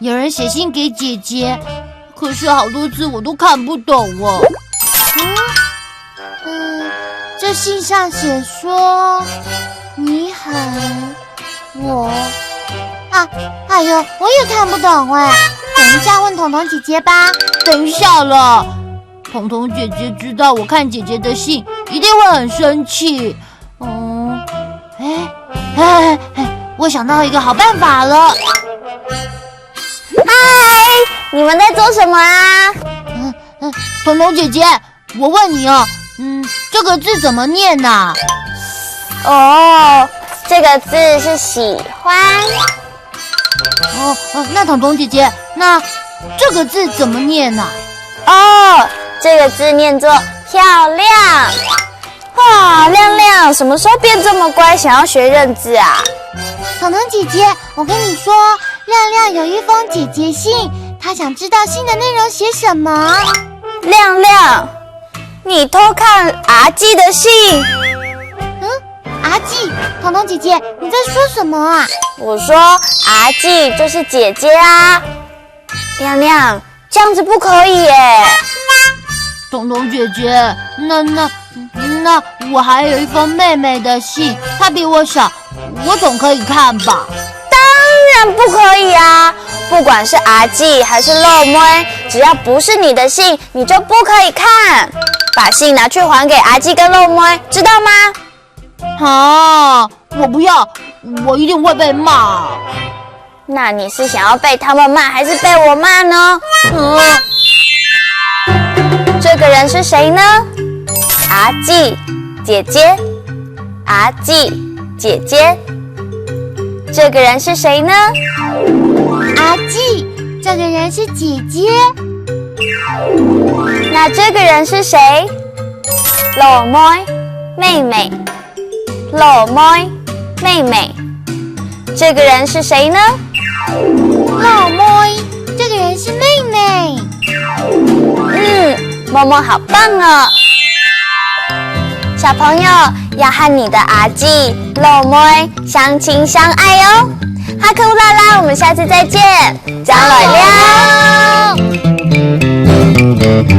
有人写信给姐姐，可是好多字我都看不懂哦。这信上写说你很我哎呦，我也看不懂哎。等一下问彤彤姐姐吧。等一下了，彤彤姐姐知道我看姐姐的信，一定会很生气。我想到一个好办法了。嗨，你们在做什么啊？彤彤姐姐，我问你哦，这个字怎么念啊？哦，这个字是喜欢。那彤彤姐姐，那这个字怎么念啊？哦，这个字念作漂亮。哇，亮亮什么时候变这么乖，想要学认字啊？彤彤姐姐，我跟你说，亮亮有一封姐姐信，她想知道信的内容写什么。亮亮，你偷看阿纪的信？阿纪，彤彤姐姐，你在说什么啊？我说阿纪就是姐姐啊。亮亮，这样子不可以耶。彤彤姐姐，那我还有一封妹妹的信，她比我小，我总可以看吧？当然不可以啊！不管是阿纪还是漏妹，只要不是你的信，你就不可以看。把信拿去还给阿纪跟漏妹，知道吗？我不要，我一定会被骂。那你是想要被他们骂，还是被我骂呢？这个人是谁呢？阿纪姐姐，阿纪姐姐。这个人是谁呢？阿纪，这个人是姐姐。那这个人是谁？漏妹，妹妹。漏妹，妹妹。这个人是谁呢？漏妹，这个人是妹妹。默默好棒哦！小朋友要和你的阿纪、漏妹相亲相爱哦！哈克乌拉拉，我们下次再见，张磊亮。